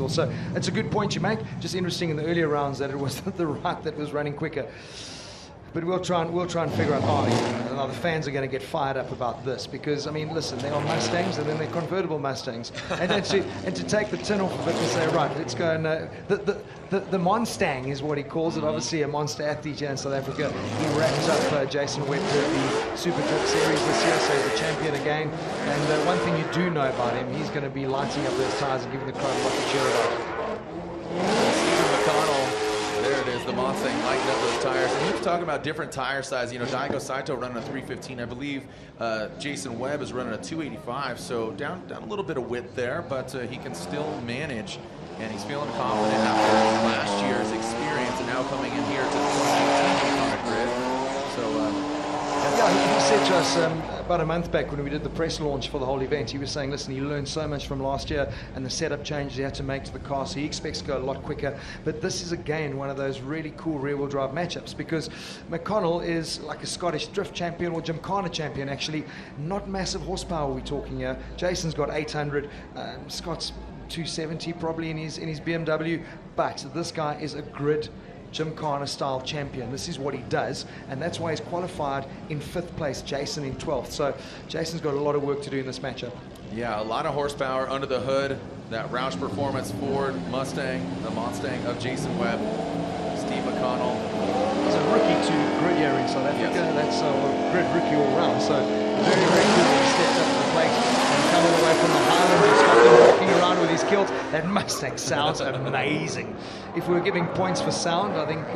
So it's a good point you make. Just interesting in the earlier rounds that it was the right that was running quicker. But we'll try and figure out. Oh, the fans are going to get fired up about this because I mean, listen, they are Mustangs and then they're convertible Mustangs, and to take the tin off of it and say, right, let's go and the Monstang is what he calls it. Obviously, a monster athlete here in South Africa. He wrapped up Jason Webb the Super Drift Series this year, so he's a champion again. And one thing you do know about him, he's going to be lighting up those tires and giving the crowd a lot to cheer about. McConnell, there it is, the Monstang lighting up those tires. And he was talking about different tire size. You know, Daigo Saito running a 315. I believe Jason Webb is running a 285. So down a little bit of width there, but he can still manage. And he's feeling confident after last year's experience and now coming in here to the 2018 on the grid. So, yeah, he said to us about a month back when we did the press launch for the whole event, he was saying, listen, he learned so much from last year and the setup changes he had to make to the car, so he expects to go a lot quicker. But this is, again, one of those really cool rear-wheel drive matchups because McConnell is like a Scottish drift champion or Gymkhana champion, actually. Not massive horsepower we're talking here. Jason's got 800, Scott's 270 probably in his BMW, but this guy is a grid Gymkhana style champion. This is what he does, and that's why he's qualified in 5th place, Jason in 12th. So Jason's got a lot of work to do in this matchup. Yeah, a lot of horsepower under the hood. That Roush Performance Ford Mustang, the Monstang of Jason Webb. Steve McConnell. He's a rookie to grid here in South Africa. Yes. That's a grid rookie all round. So very, very good that he stepped up to the plate and come all the way from the Highlands of Scotland, walking around with his kilt. That Mustang sounds amazing. If we were giving points for sound, I think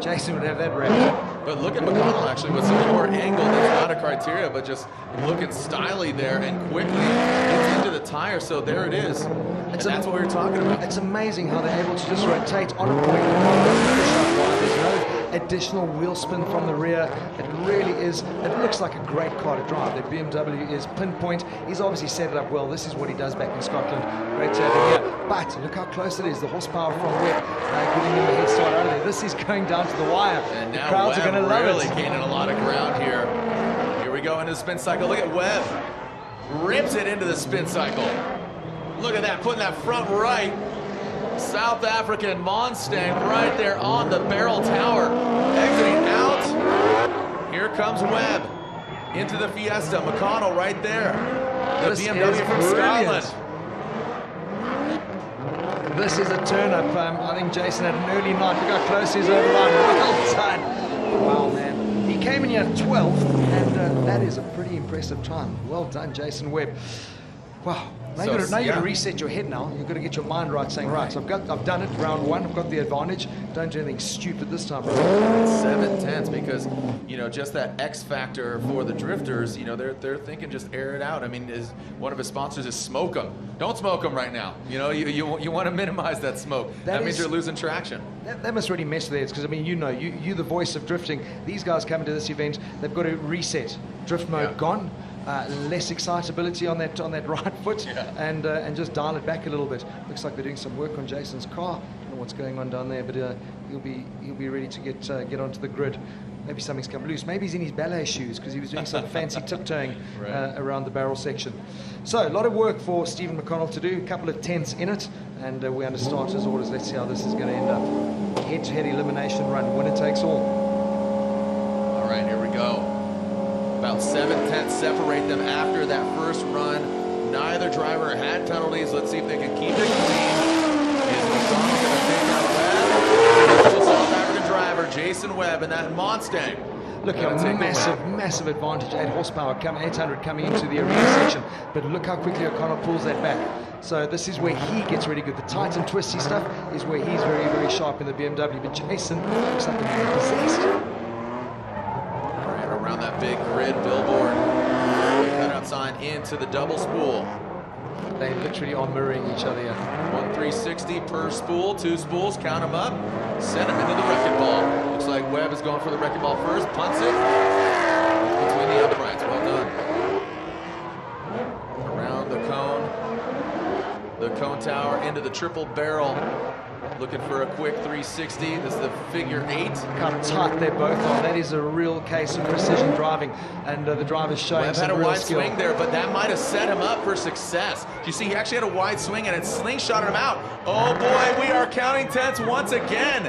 Jason would have that wrapped. But look at McConnell actually with some more angle. That's not a criteria, but just looking styly there and quickly gets into the tire. So there it is. And that's what we were talking about. It's amazing how they're able to just rotate on a point. There's no additional wheel spin from the rear. It really is, it looks like a great car to drive. The BMW is pinpoint. He's obviously set it up well. This is what he does back in Scotland. Great to have him here. But look how close it is. The horsepower from Webb giving him a head start out of there. This is going down to the wire. And the now crowds Webb are going to love really it. gaining a lot of ground here. Here we go into the spin cycle. Look at Webb. Rips it into the spin cycle. Look at that, putting that front right. South African Monstang right there on the barrel tower. Exiting out. Here comes Webb into the Fiesta. McConnell right there. The This BMW is from brilliant. Scotland. This is a turn-up. I think Jason had an early night. Look how close he is over line. Well done. Wow, man. He came in here 12th, and that is a pretty impressive time. Well done, Jason Webb. Wow. Now you've got to reset your head now. You've got to get your mind right, saying, right, so I've done it, round one, I've got the advantage. Don't do anything stupid this time. 7/10 because, you know, just that X factor for the drifters, you know, they're thinking just air it out. I mean, one of his sponsors is smoke them. Don't smoke them right now. You know, you want to minimize that smoke. That means you're losing traction. That must really mess with their heads because, I mean, you're the voice of drifting. These guys coming to this event, they've got to reset. Drift mode gone. Less excitability on that right foot, and just dial it back a little bit. Looks like they're doing some work on Jason's car. I don't know what's going on down there, but he'll be ready to get onto the grid. Maybe something's come loose. Maybe he's in his ballet shoes because he was doing some fancy tiptoeing around the barrel section. So a lot of work for Stephen McConnell to do. A couple of tenths in it, and we're under starters orders. Let's see how this is going to end up. Head-to-head elimination run. Winner takes all. All right, here we go. About 7/10 separate them after that first run. Neither driver had penalties. Let's see if they can keep it clean. Is McConnell going to take out Webb? South African driver, Jason Webb, and that Monstang. Look at a massive advantage. 8 horsepower, 800 coming into the arena section. But look how quickly O'Connell pulls that back. So this is where he gets really good. The tight and twisty stuff is where he's very, very sharp in the BMW. But Jason looks like a man possessed. Around that big grid billboard, cutout sign into the double spool. They literally are mirroring each other here. 1/360 per spool, 2 spools, count them up, send them into the wrecking ball. Looks like Webb is going for the wrecking ball first, punts it between the uprights. Well done. Around the cone tower into the triple barrel. Looking for a quick 360. This is the figure 8. Look how tight they both are. That is a real case of precision driving, and the driver's showing Webb some had a real wide skill. swing there, but that might have set him up for success. You see, he actually had a wide swing and it slingshotted him out. Oh boy, we are counting tenths once again.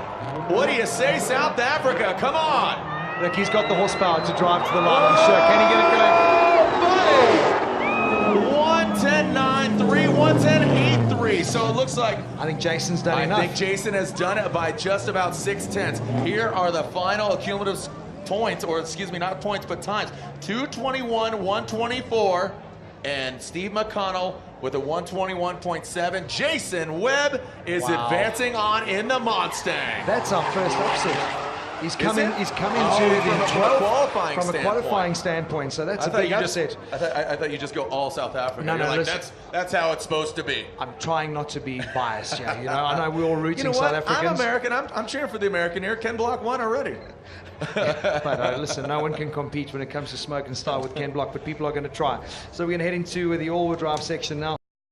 What do you say, South Africa? Come on. Look, he's got the horsepower to drive to the line, I'm sure. Can he get it going? 110.93, 110.83. So it looks like I think Jason's done enough. I think Jason has done it by just about 6 tenths. Here are the final cumulative points, or excuse me, not points, but times. 221, 124, and Steve McConnell with a 121.7. Jason Webb is advancing on in the Mustang. That's our first upset. He's coming to the 12th from a qualifying standpoint, so that's a big upset. I thought you just go all South Africa. No, You're no, like, listen, that's how it's supposed to be. I'm trying not to be biased here. You know, I know we're all rooting You know South what? Africans. I'm American. I'm cheering for the American here. Ken Block won already. But listen, no one can compete when it comes to smoke and style with Ken Block, but people are going to try. So we're going to head into the all-wheel drive section now.